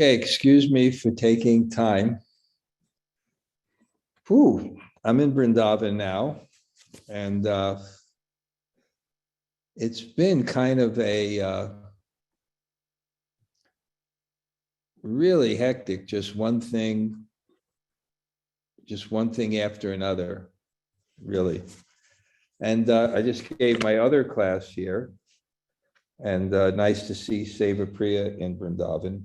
Okay, excuse me for taking time. I'm in Vrindavan now, and it's been kind of a really hectic, just one thing after another, really. And I just gave my other class here, and nice to see Seva Priya in Vrindavan.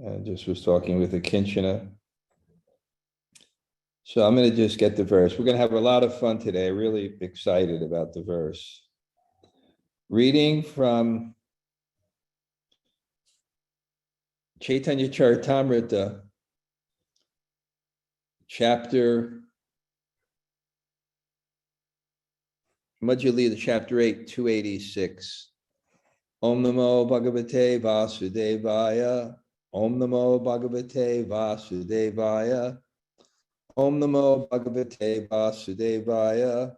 And just was talking with a Kinchana. So I'm going to just get the verse. We're going to have a lot of fun today. Really excited about the verse. Reading from Caitanya-caritamrta, chapter Madhya-lila, chapter 8, 286. Om Namo Bhagavate Vasudevaya. Om Namo Bhagavate Vasudevaya. Om Namo Bhagavate Vasudevaya.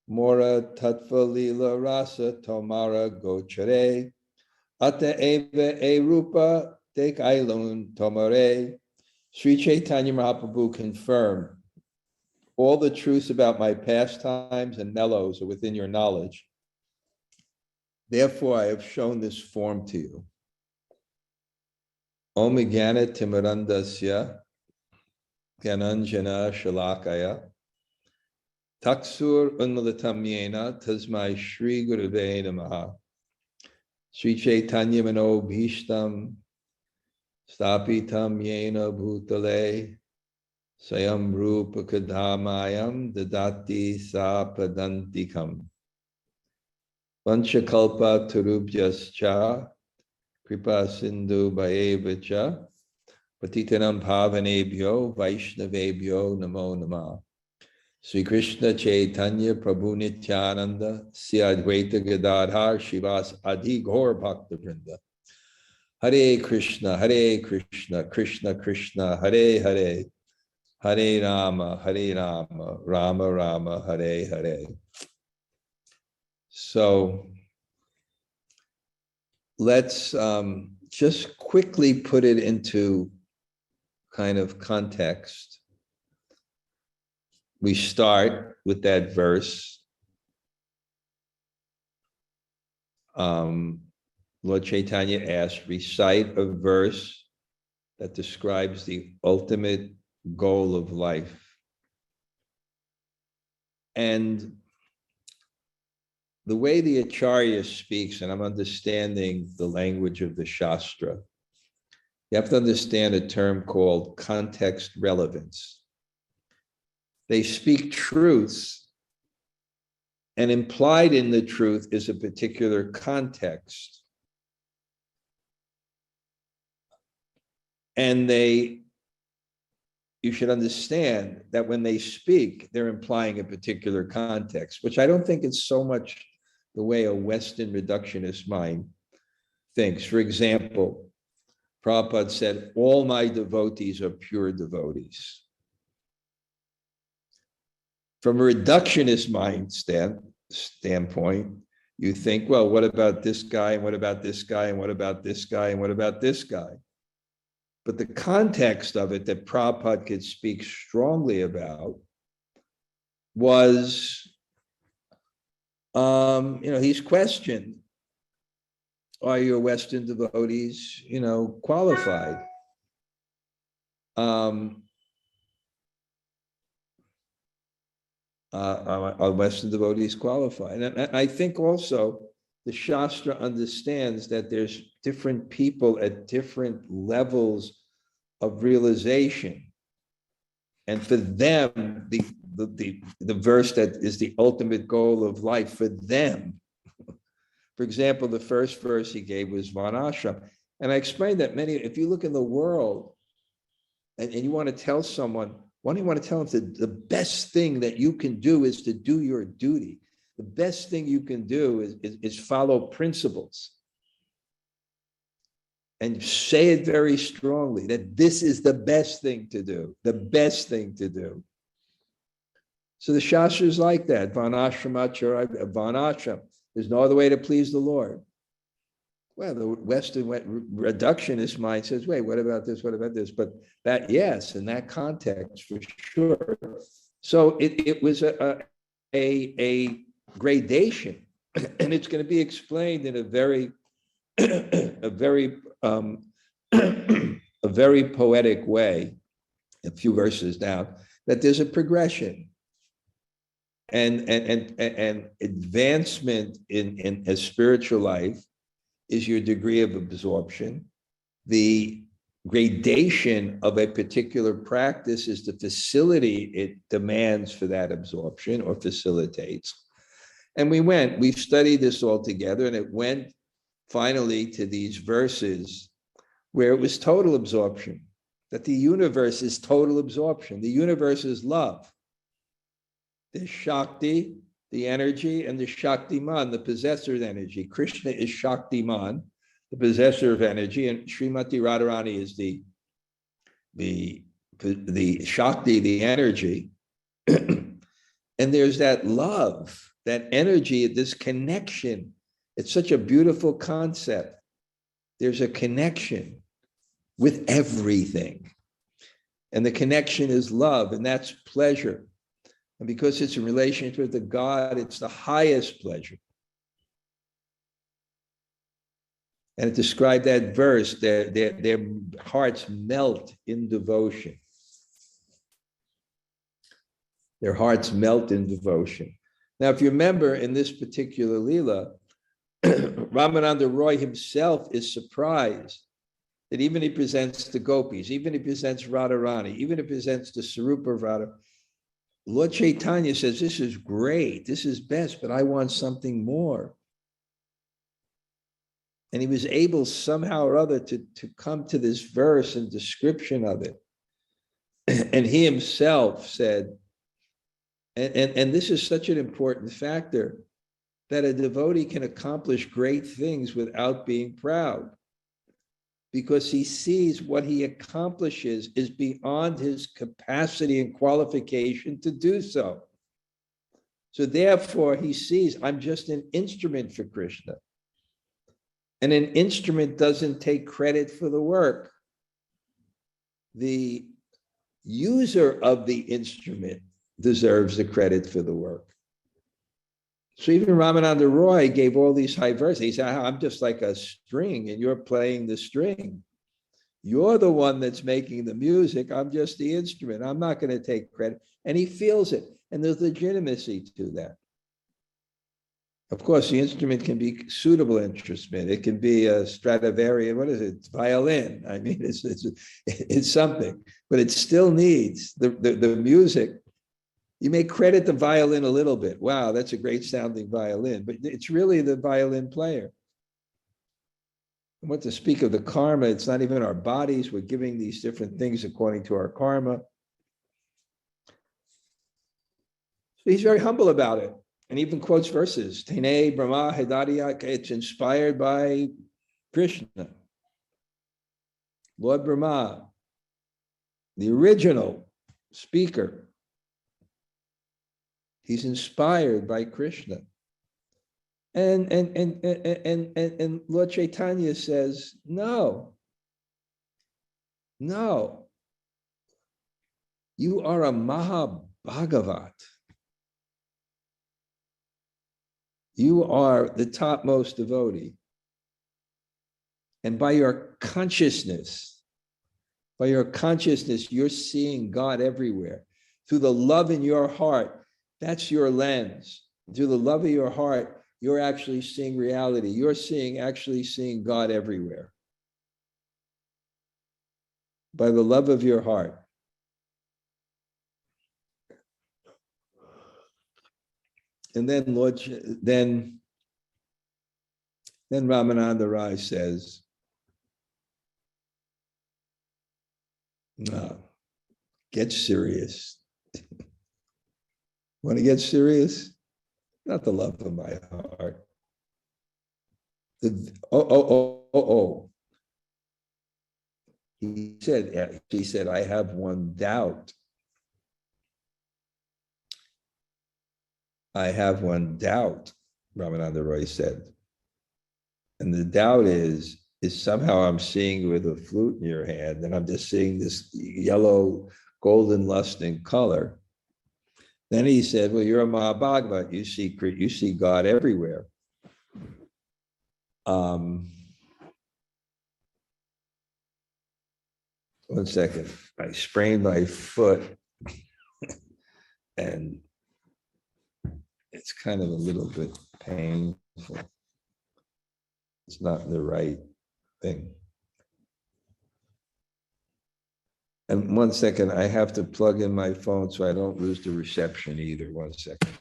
Mora tattva-līlā-rasa tomāra gocare. Ataeva ei-rūpa dekhāiluṅ tomāre. Śrī Caitanya Mahāprabhu confirmed, all the truths about my pastimes and mellows are within your knowledge. Therefore, I have shown this form to you. Om Caitanya-caritamrta Madhya-līlā Taksur unmalatam yena tasmai Śrī Gurave Namaha. Śrī Caitanya Manobhishtam Stapitam yena bhutale Sayam Rupa Kadhamayam Dadati Sapadantikam. Vanchakalpa Turubhyascha Kripa Sindhu Bhayevacha Patitanam Bhavanebhyo Vaishnavebhyo Namo Namah. Sri Krishna Chaitanya Prabhu Nityananda Sri Advaita Gadadhar Shivas Adi Gaur Bhakta Vrinda. Hare Krishna, Krishna Krishna, Hare Hare, Hare Rama, Rama Rama, Hare Hare. So let's just quickly put it into kind of context. We start with that verse. Lord Chaitanya asked, recite a verse that describes the ultimate goal of life. And the way the Acharya speaks, and I'm understanding the language of the Shastra, you have to understand a term called context relevance. They speak truths, and implied in the truth is a particular context. And you should understand that when they speak, they're implying a particular context, which I don't think is so much the way a Western reductionist mind thinks. For example, Prabhupada said, all my devotees are pure devotees. From a reductionist mind standpoint, you think, well, what about this guy, and what about this guy, and what about this guy, and what about this guy? But the context of it that Prabhupada could speak strongly about was, he's questioned, are your Western devotees, qualified? Are Western devotees qualified? And I think also the Shastra understands that there's different people at different levels of realization. And for them, the verse that is the ultimate goal of life for them. For example, the first verse he gave was Varnashram. And I explained that if you look in the world and you want to tell someone, why do you want to tell them that the best thing that you can do is to do your duty? The best thing you can do is follow principles. And say it very strongly that this is the best thing to do, the best thing to do. So the Shastra is like that. Varnashram, there's no other way to please the Lord. Well, the Western reductionist mind says, wait, what about this? What about this? But that, yes, in that context, for sure. So it was a gradation, and it's going to be explained in a very, a very poetic way, a few verses down, that there's a progression. And advancement in a spiritual life is your degree of absorption. The gradation of a particular practice is the facility it demands for that absorption or facilitates. And we studied this all together, and it went finally to these verses where it was total absorption, that the universe is total absorption. The universe is love. There's Shakti, the energy, and the Shaktiman, the possessor of energy. Krishna is Shaktiman, the possessor of energy, and Srimati Radharani is the Shakti, the energy. And there's that love, that energy, this connection. It's such a beautiful concept. There's a connection with everything. And the connection is love, and that's pleasure. And because it's a relationship with the God, it's the highest pleasure. And it described that verse, their hearts melt in devotion. Their hearts melt in devotion. Now, if you remember in this particular Leela, Ramananda Roy himself is surprised that even he presents the gopis, even he presents Radharani, even he presents the Sarupa of Radha, Lord Chaitanya says, this is great, this is best, but I want something more. And he was able somehow or other to come to this verse and description of it. And he himself said, and this is such an important factor, that a devotee can accomplish great things without being proud, because he sees what he accomplishes is beyond his capacity and qualification to do so. So therefore, he sees, I'm just an instrument for Krishna. And an instrument doesn't take credit for the work. The user of the instrument deserves the credit for the work. So even Ramananda Roy gave all these high verses. He said, I'm just like a string and you're playing the string. You're the one that's making the music. I'm just the instrument. I'm not going to take credit. And he feels it. And there's legitimacy to that. Of course, the instrument can be suitable instrument. It can be a Stradivarius, what is it? Violin. I mean, it's something, but it still needs the music. You may credit the violin a little bit. Wow, that's a great sounding violin, but it's really the violin player. And what to speak of the karma, it's not even our bodies. We're giving these different things according to our karma. So he's very humble about it. And even quotes verses. Tene Brahma Hedadiya, it's inspired by Krishna. Lord Brahma, the original speaker, he's inspired by Krishna. And Lord Chaitanya says, no. You are a Mahabhagavat. You are the topmost devotee. And by your consciousness, you're seeing God everywhere. Through the love in your heart, that's your lens. Through the love of your heart, you're actually seeing reality. You're actually seeing God everywhere. By the love of your heart. And then then Ramananda Rai says, no, get serious. Want to get serious? Not the love of my heart. He said, I have one doubt. I have one doubt, Ramananda Roy said. And the doubt is somehow I'm seeing you with a flute in your hand, and I'm just seeing this yellow, golden lust in color. Then he said, well, you're a Mahabhagavad. You see God everywhere. One second. I sprained my foot and it's kind of a little bit painful. It's not the right thing. And 1 second, I have to plug in my phone so I don't lose the reception either. 1 second.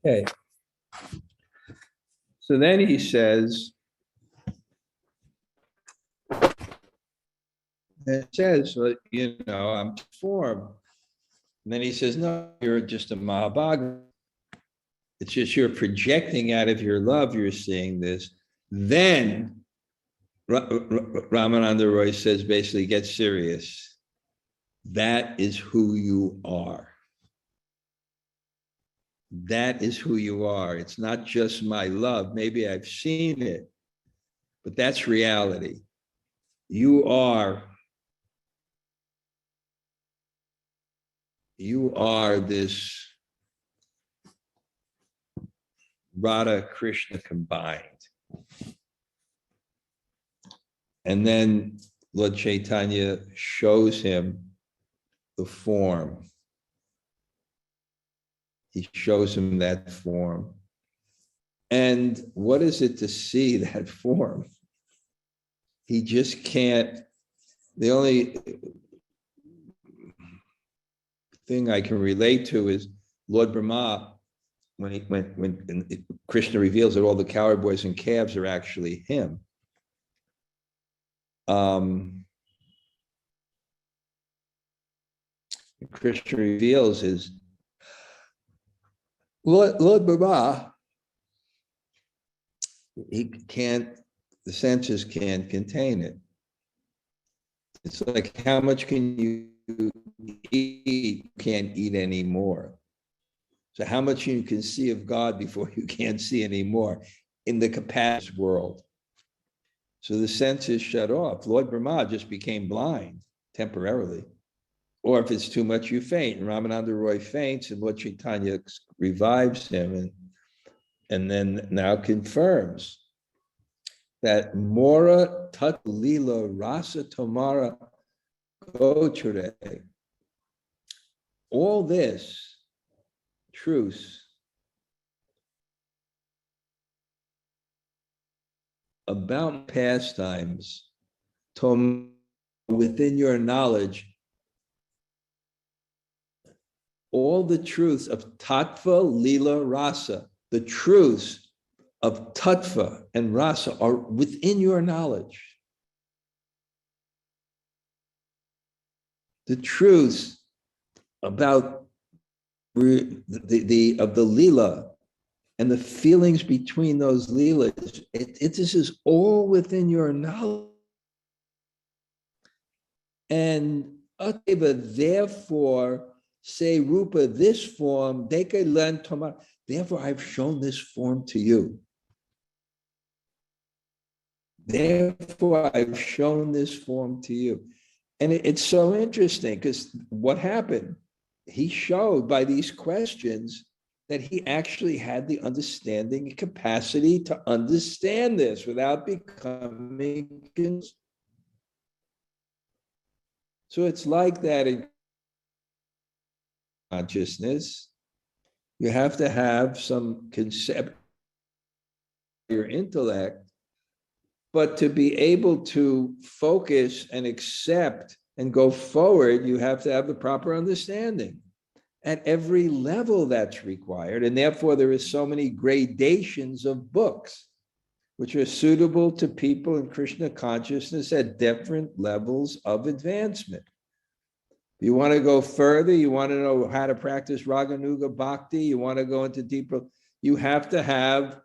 Okay. So then he says, well, I'm form. And then he says, no, you're just a Mahabhagavad. It's just you're projecting out of your love, you're seeing this. Then Ramananda Roy says, basically, get serious. That is who you are. That is who you are. It's not just my love. Maybe I've seen it, but that's reality. You are this Radha Krishna combined. And then Lord Chaitanya shows him the form. He shows him that form. And what is it to see that form? He just can't. The only thing I can relate to is Lord Brahma, when Krishna reveals that all the cowherd boys and calves are actually him. Krishna reveals is Lord Brahma, the senses can't contain it. It's like, how much can you eat? You can't eat anymore. So how much you can see of God before you can't see anymore in the capacity world. So the senses shut off. Lord Brahma just became blind temporarily. Or if it's too much, you faint. And Ramananda Roy faints, and Lord Chaitanya revives him and then now confirms that mora tattva-līlā-rasa tomāra gocare. All this truth about pastimes within your knowledge, all the truths of tattva-līlā-rasa, the truths of tattva and rasa are within your knowledge. The truths about the lila and the feelings between those lilas, this is all within your knowledge. And ataeva, therefore, ei-rūpa, this form, dekhāiluṅ, tomāra, therefore I've shown this form to you. Therefore I've shown this form to you. And it's so interesting because what happened? He showed by these questions that he actually had the understanding and capacity to understand this without becoming confused. So it's like that in consciousness, you have to have some concept, your intellect, but to be able to focus and accept and go forward, you have to have the proper understanding. At every level that's required, and therefore there is so many gradations of books which are suitable to people in Krishna consciousness at different levels of advancement. You want to go further, you want to know how to practice Raganuga Bhakti, you want to go into deeper, you have to have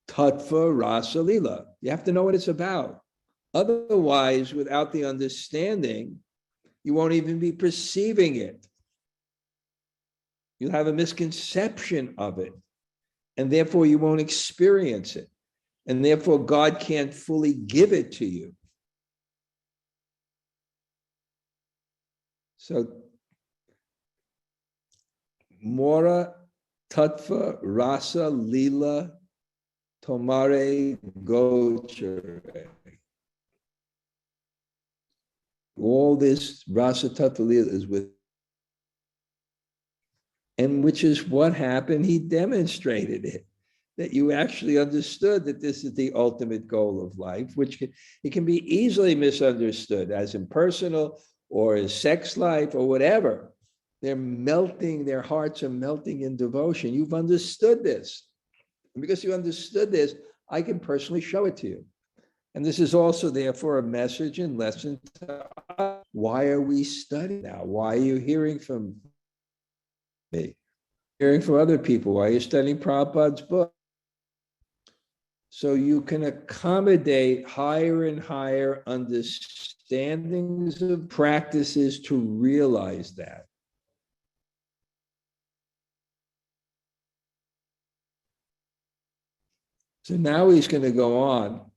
tattva-rasa lila. You have to know what it's about. Otherwise, without the understanding, you won't even be perceiving it. You'll have a misconception of it, and therefore you won't experience it. And therefore God can't fully give it to you. So, mora, tattva, rasa, lila, tomāre, gocare. All this rasa, tattva, lila is with, and which is what happened. He demonstrated it, that you actually understood that this is the ultimate goal of life, which it can be easily misunderstood as impersonal or as sex life or whatever. They're melting, their hearts are melting in devotion. You've understood this. And because you understood this, I can personally show it to you. And this is also therefore a message and lesson to us. Why are we studying now? Why are you hearing from me? Hearing from other people? Why are you studying Prabhupada's book? So you can accommodate higher and higher understandings of practices to realize that. So now he's going to go on.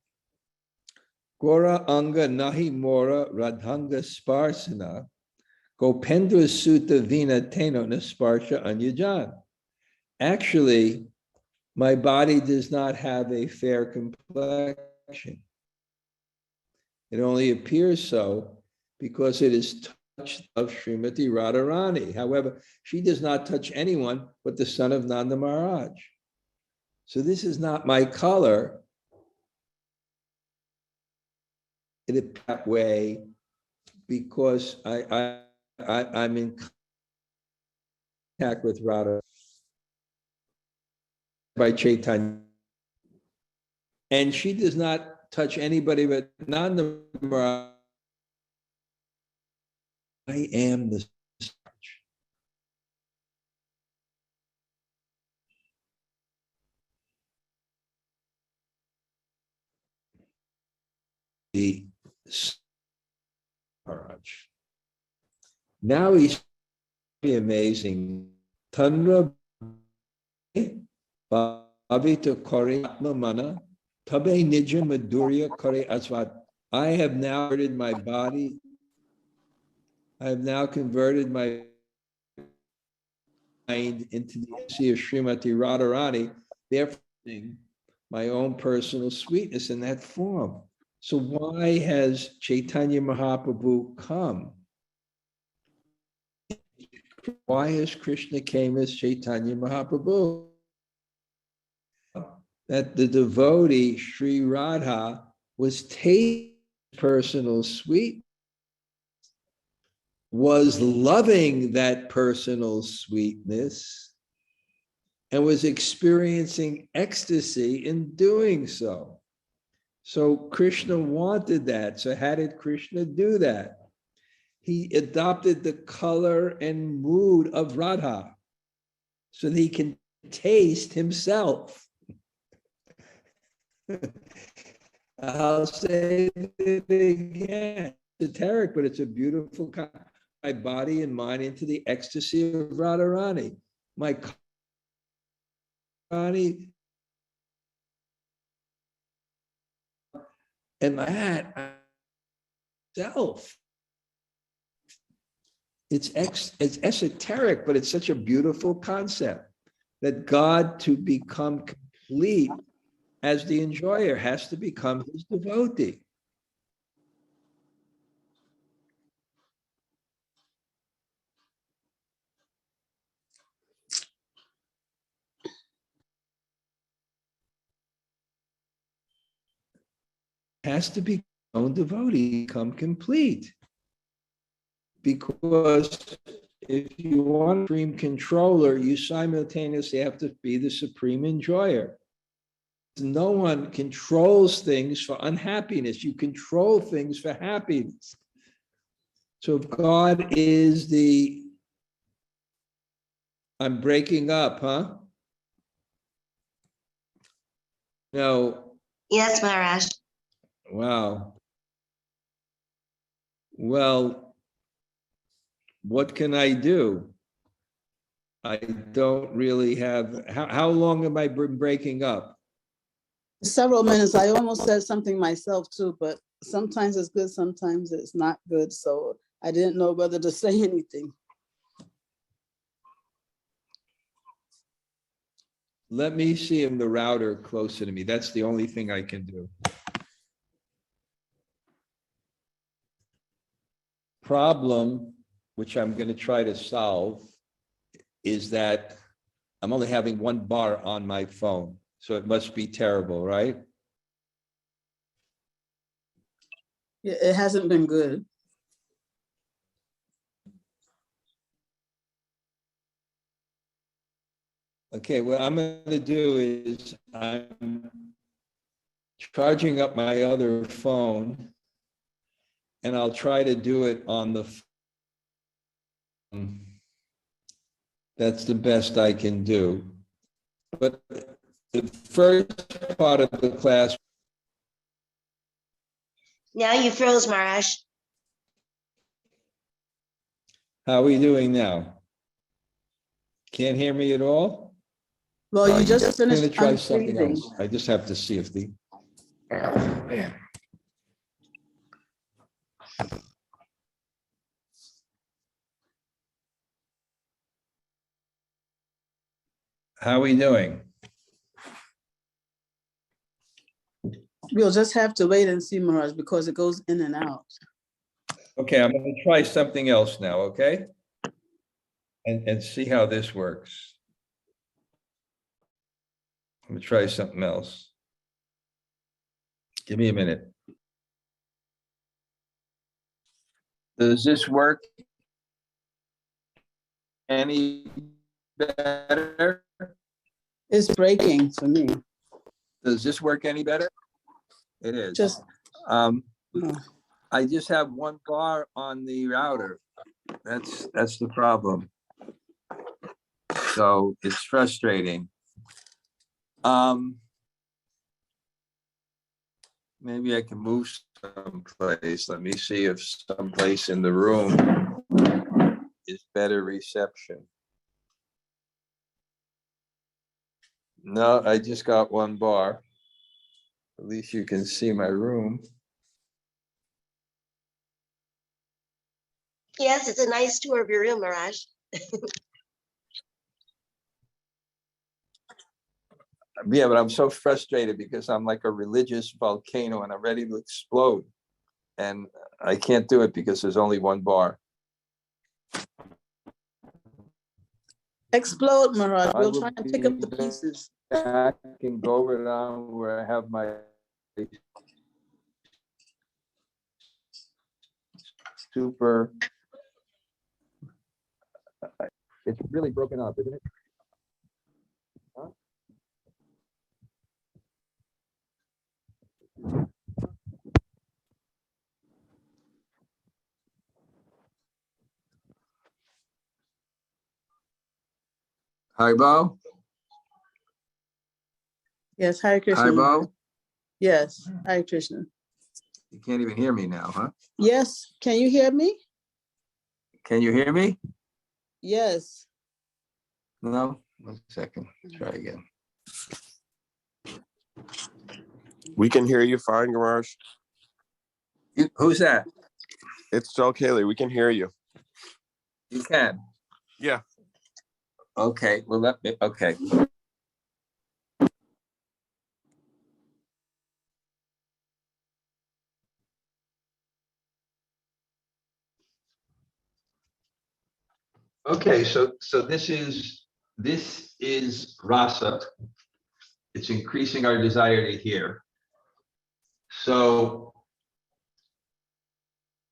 Gora anga nahi mora radhanga sparsana gopendra sutta vina teno nasparsha anyajan. Actually, my body does not have a fair complexion. It only appears so because it is touched of Srimati Radharani. However, she does not touch anyone but the son of Nanda Maharaj. So this is not my color. It is that way because I'm in contact with Radha by Chaitanya. And she does not touch anybody but Nanda Maharaj. I am the starch. The Maharaj. Now he's amazing. Tanra Bhavita Kare Atma Mana Tabe Nija Madhurya Kare Asvat. I have now converted my body. I have now converted my mind into the sea of Srimati Radharani, therefore my own personal sweetness in that form. So why has Caitanya Mahaprabhu come? Why has Krishna came as Caitanya Mahaprabhu? That the devotee Sri Radha was tasting personal sweet, was loving that personal sweetness, and was experiencing ecstasy in doing so. So Krishna wanted that. So how did Krishna do that? He adopted the color and mood of Radha so that he can taste himself. I'll say it again. It's esoteric, but it's a beautiful my body and mind into the ecstasy of Radharani. My body and my hat self. It's esoteric, but it's such a beautiful concept that God, to become complete as the enjoyer, has to become his devotee. has to be own devotee, become complete. Because if you want a supreme controller, you simultaneously have to be the supreme enjoyer. No one controls things for unhappiness. You control things for happiness. So if God is the, I'm breaking up, huh? No. Yes, Maharaj. Wow. Well, what can I do? I don't really have, how long have I been breaking up? Several minutes. I almost said something myself too, but sometimes it's good, sometimes it's not good. So I didn't know whether to say anything. Let me see in the router closer to me. That's the only thing I can do. Problem, which I'm going to try to solve, is that I'm only having one bar on my phone. So it must be terrible, right? Yeah, it hasn't been good. Okay, what I'm going to do is I'm charging up my other phone, and I'll try to do it on the phone. That's the best I can do. But the first part of the class. Now you froze, Maharaj. How are we doing now? Can't hear me at all? Well, you just I'm finished going to try something unfreezing. else. I just have to see if the. Oh, man. How are we doing? We'll just have to wait and see, Maharaj, because it goes in and out. Okay, I'm going to try something else now, okay? And see how this works. I'm going to try something else. Give me a minute. Does this work any better? It's breaking for me. Does this work any better? It is. Just Oh. no. I just have one bar on the router. That's the problem. So it's frustrating. Maybe I can move someplace. Let me see if someplace in the room is better reception. No, I just got one bar. At least you can see my room. Yes, it's a nice tour of your room, Maharaj. Yeah, but I'm so frustrated because I'm like a religious volcano and I'm ready to explode. And I can't do it because there's only one bar. Explode, Maharaj. I We'll will try and pick up the be pieces. I can go over down where I have my super. It's really broken up, isn't it? Huh? Hi, Bo. Yes, Hare Krishna. Hi, Bo. Yes, Hare Krishna. You can't even hear me now, huh? Yes, can you hear me? Can you hear me? Yes. No? 1 second. Try again. We can hear you fine, Garage. Who's that? It's Joel Kaylee. We can hear you. You can. Yeah. Okay. Well, let me. Okay. Okay. So this is rasa. It's increasing our desire to hear. So,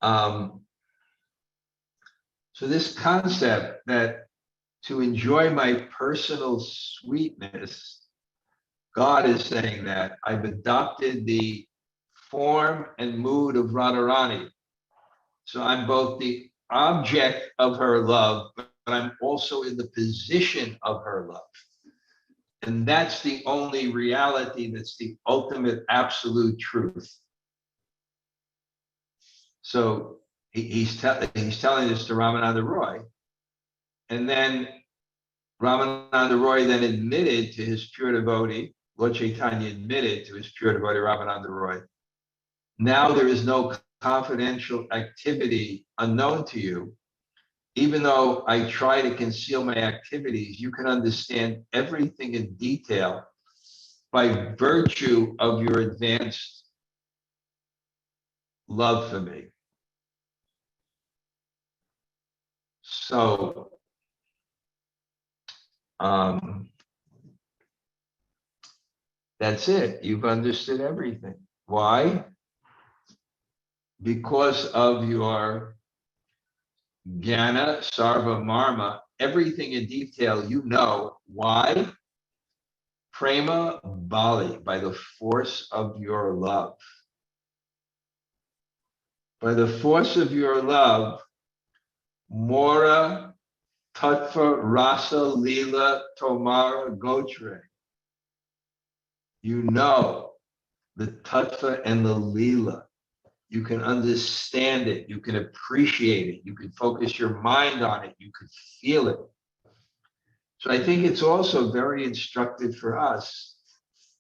so this concept that to enjoy my personal sweetness, God is saying that I've adopted the form and mood of Radharani. So I'm both the object of her love, but I'm also in the position of her love. And that's the only reality, that's the ultimate absolute truth. So he's telling this to Ramananda Roy. And then Ramananda Roy then admitted to his pure devotee, Lord Chaitanya admitted to his pure devotee, Ramananda Roy, now there is no confidential activity unknown to you. Even though I try to conceal my activities, you can understand everything in detail by virtue of your advanced love for me. So, that's it. You've understood everything. Why? Because of your Jnana, Sarva, Marma, everything in detail, you know. Why? Prema Bali, by the force of your love. By the force of your love, mora, tattva-rasa, lila, tomāra, gocare. You know the tattva and the lila. You can understand it. You can appreciate it. You can focus your mind on it. You can feel it. So I think it's also very instructive for us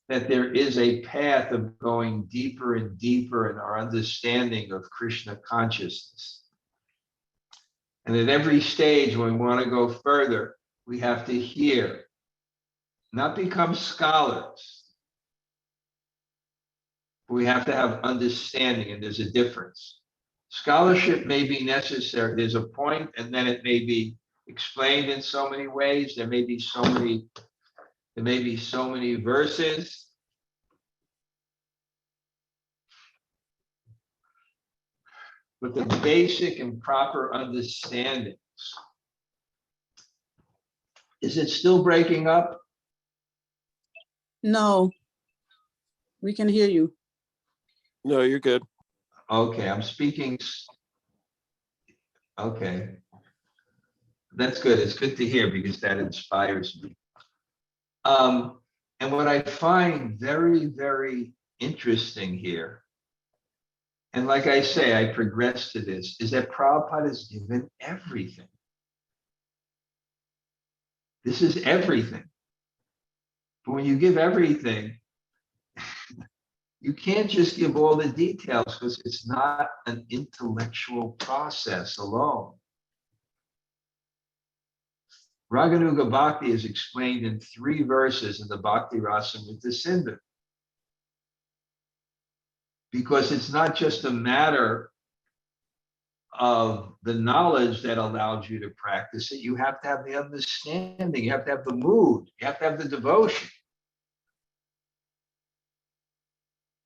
that there is a path of going deeper and deeper in our understanding of Krishna consciousness. And at every stage, when we want to go further, we have to hear, not become scholars. We have to have understanding, and there's a difference. Scholarship may be necessary. There's a point, and then it may be explained in so many ways. There may be so many verses. But the basic and proper understandings. Is it still breaking up? No, we can hear you. No, you're good. Okay, I'm speaking. Okay. That's good. It's good to hear because that inspires me. And what I find very, very interesting here, and like I say, I progress to this, is that Prabhupada has given everything. This is everything. But when you give everything, you can't just give all the details because it's not an intellectual process alone. Raganuga Bhakti is explained in 3 verses in the Bhakti Rasa Sindhu. Because it's not just a matter of the knowledge that allows you to practice it. You have to have the understanding. You have to have the mood. You have to have the devotion.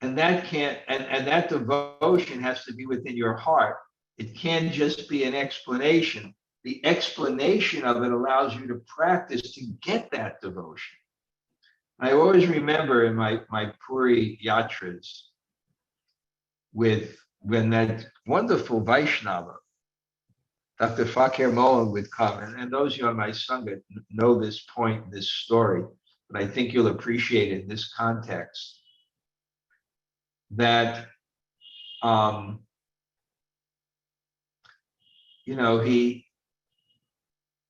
And that can't, and that devotion has to be within your heart. It can't just be an explanation. The explanation of it allows you to practice to get that devotion. I always remember in my Puri Yatras, when that wonderful Vaishnava, Dr. Fakir Mohan would come, and those of you on my Sanga know this point, this story, but I think you'll appreciate it in this context, that,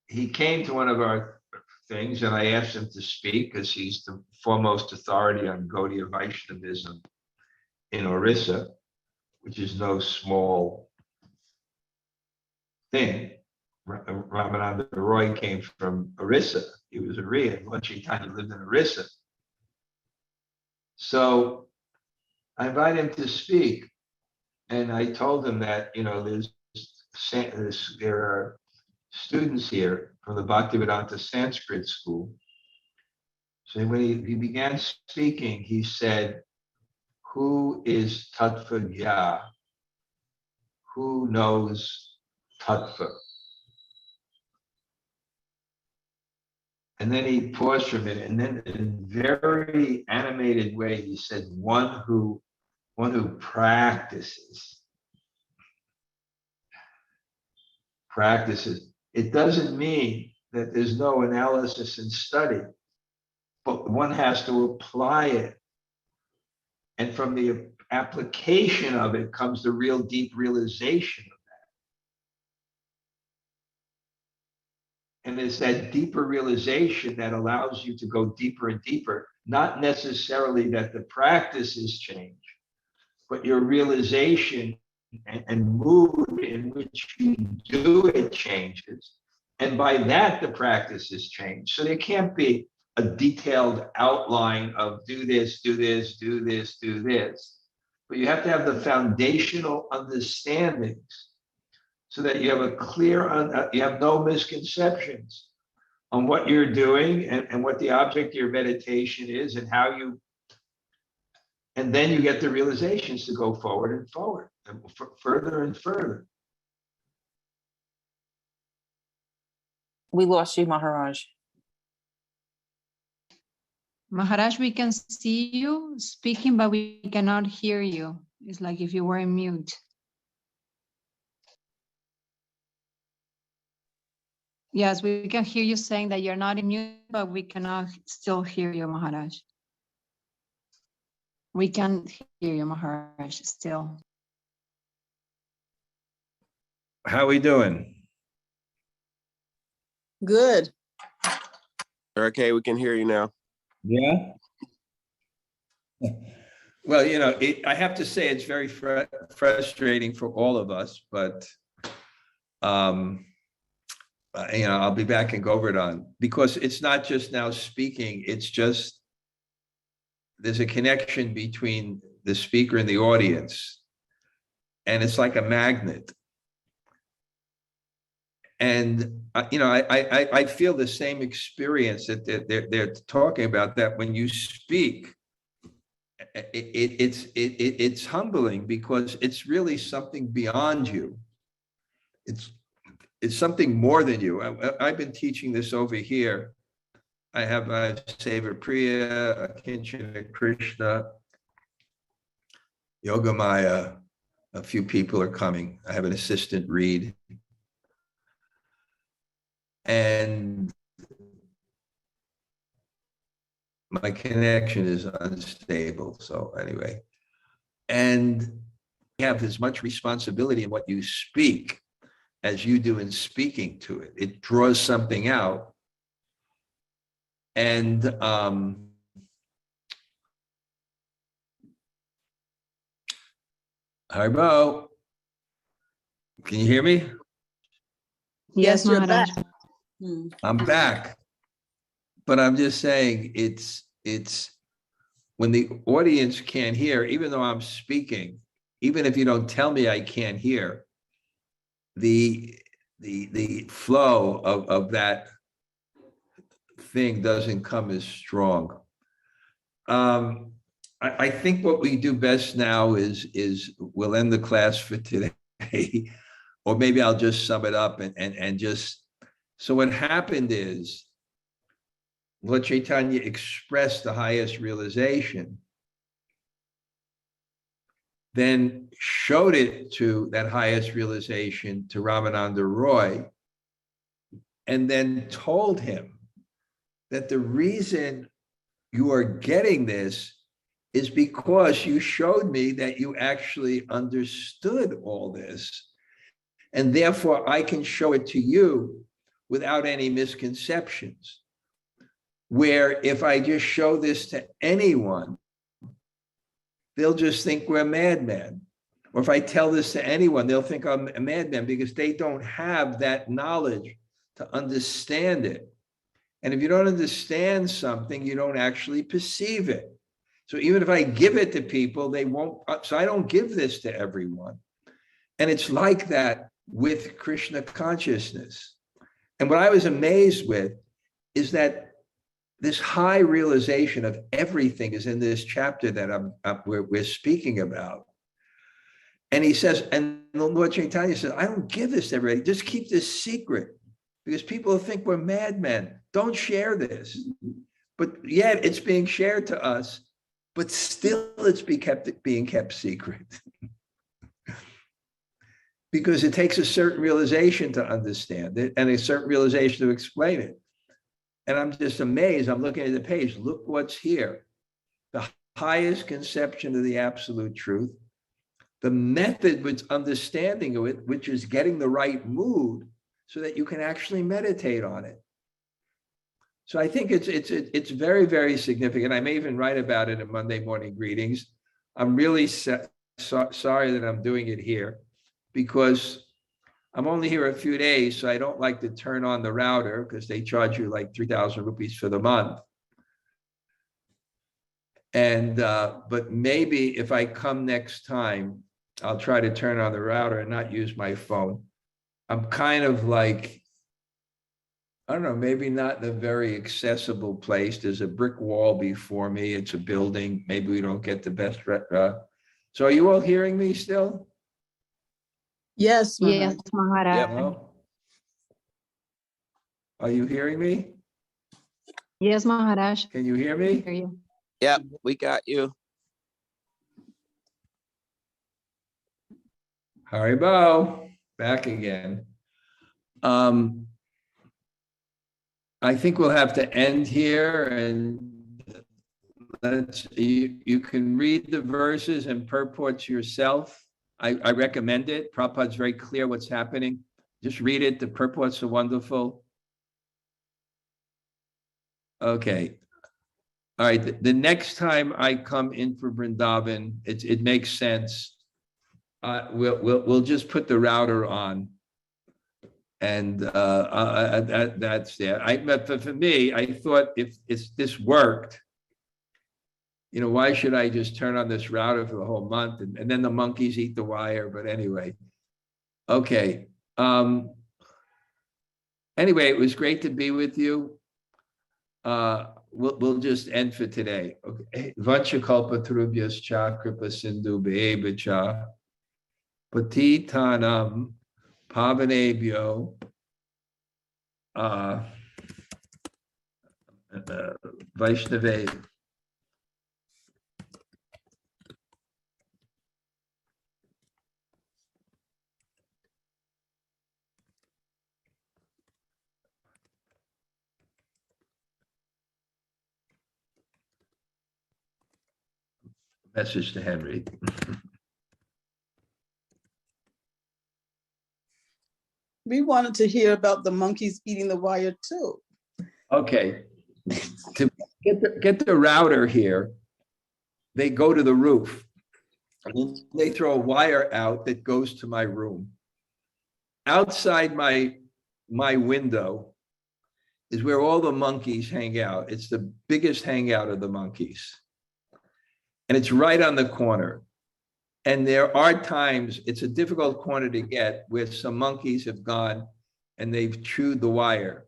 he came to one of our things, and I asked him to speak because he's the foremost authority on Gaudiya Vaishnavism in Orissa, which is no small thing. Ramananda Roy came from Orissa. He was a Riya. Lord Chaitanya lived in Orissa. So I invited him to speak, and I told him that, there are students here from the Bhaktivedanta Sanskrit school. So when he began speaking, he said, who is tattva-ya? Who knows tattva? And then he paused for a minute, and then in a very animated way, he said, one who practices. It doesn't mean that there's no analysis and study, but one has to apply it. And from the application of it comes the real deep realization of that. And it's that deeper realization that allows you to go deeper and deeper, not necessarily that the practices change, but your realization and mood in which you do it changes. And by that, the practices change. So there can't be a detailed outline of do this, do this, do this, do this. But you have to have the foundational understandings so that you have a clear, you have no misconceptions on what you're doing and what the object of your meditation is and how you, and then you get the realizations to go forward and forward and further and further. We lost you, Maharaj. Maharaj, we can see you speaking, but we cannot hear you. It's like if you were in mute. Yes, we can hear you saying that you're not in mute, but we cannot still hear you, Maharaj. We can hear you, Maharaj, still. How are we doing? Good. Okay, we can hear you now. Yeah. Well, you know, I have to say it's very frustrating for all of us, but you know, I'll be back in Govardhan because it's not just now speaking, it's just there's a connection between the speaker and the audience, and it's like a magnet. And you know, I feel the same experience that they're talking about, that when you speak, it's humbling because it's really something beyond you. It's something more than you. I've been teaching this over here. I have Seva Priya, Kinchana Krishna, Yogamaya. A few people are coming. I have an assistant read. And my connection is unstable. So anyway, and you have as much responsibility in what you speak as you do in speaking to it. It draws something out. And Harbo, can you hear me? Yes, you're Maharaj. back. I'm back. But I'm just saying it's when the audience can't hear, even though I'm speaking, even if you don't tell me I can't hear, the flow of that thing doesn't come as strong. I think what we do best now is we'll end the class for today, or maybe I'll just sum it up and just, so what happened is Lord Chaitanya expressed the highest realization, then showed it to that highest realization to Ramananda Roy, and then told him that the reason you are getting this is because you showed me that you actually understood all this. And therefore I can show it to you without any misconceptions. Where if I just show this to anyone, they'll just think we're madmen. Or if I tell this to anyone, they'll think I'm a madman because they don't have that knowledge to understand it. And if you don't understand something, you don't actually perceive it. So even if I give it to people, they won't, so I don't give this to everyone. And it's like that with Krishna consciousness. And what I was amazed with is that this high realization of everything is in this chapter that we're speaking about. And he says, and the Lord Chaitanya says, I don't give this to everybody. Just keep this secret because people think we're madmen. Don't share this. But yet it's being shared to us, but still it's being kept secret. Because it takes a certain realization to understand it and a certain realization to explain it. And I'm just amazed. I'm looking at the page. Look what's here. The highest conception of the absolute truth. The method with understanding of it, which is getting the right mood so that you can actually meditate on it. So I think it's very, very significant. I may even write about it in Monday morning greetings. I'm really sorry that I'm doing it here because I'm only here a few days, so I don't like to turn on the router because they charge you like 3,000 rupees for the month. And, but maybe if I come next time, I'll try to turn on the router and not use my phone. I'm kind of like, I don't know, maybe not in a very accessible place. There's a brick wall before me. It's a building. Maybe we don't get the best. So are you all hearing me still? Yes, Yes, Maharaj. Maharaj. No? Are you hearing me? Yes, Maharaj. Can you hear I hear me? you. Yep, we got you. Haribo, back again. I think we'll have to end here and you can read the verses and purports yourself. I recommend it. Prabhupada's very clear what's happening. Just read it. The purports are wonderful. Okay. All right. The next time I come in for Vrindavan, it makes sense. We'll just put the router on. And that's there. But for me, I thought if this worked, you know, why should I just turn on this router for the whole month and then the monkeys eat the wire? But anyway, okay. Anyway, it was great to be with you. We'll just end for today. Okay. Vancha kalpa tarubhyascha kripa sindhu bhevacha patitanam pavanebhyo Vaishnave. Message to Henry. We wanted to hear about the monkeys eating the wire too. Okay. To get the router here, they go to the roof. They throw a wire out that goes to my room. Outside my window is where all the monkeys hang out. It's the biggest hangout of the monkeys. And it's right on the corner. And there are times, it's a difficult corner to get, where some monkeys have gone and they've chewed the wire.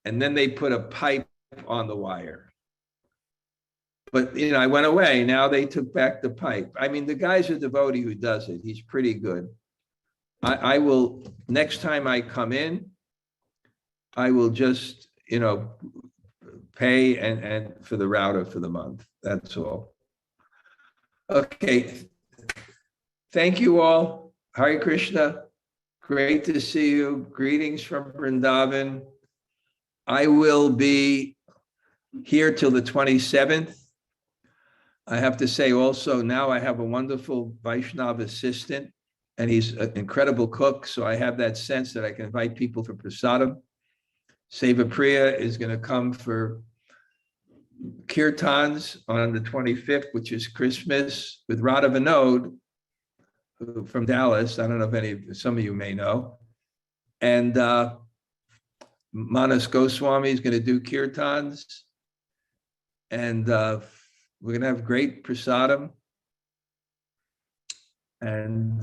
And then they put a pipe on the wire. But, you know, I went away. Now they took back the pipe. I mean, the guy's a devotee who does it. He's pretty good. I will, next time I come in, I will just, you know, pay and for the router for the month. That's all. Okay. Thank you all. Hare Krishna. Great to see you. Greetings from Vrindavan. I will be here till the 27th. I have to say also, now I have a wonderful Vaishnava assistant, and he's an incredible cook. So I have that sense that I can invite people for prasadam. Seva Priya is going to come for kirtans on the 25th, which is Christmas, with Radha Vinod from Dallas. I don't know if some of you may know. And Manas Goswami is going to do kirtans. And we're going to have great prasadam. And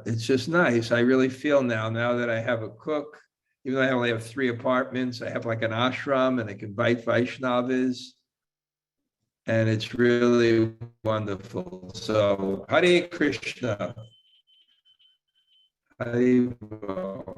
it's just nice. I really feel now that I have a cook Even though I only have 3 apartments, I have like an ashram and I can invite Vaishnavas. And it's really wonderful. So Hare Krishna. Hare Bol.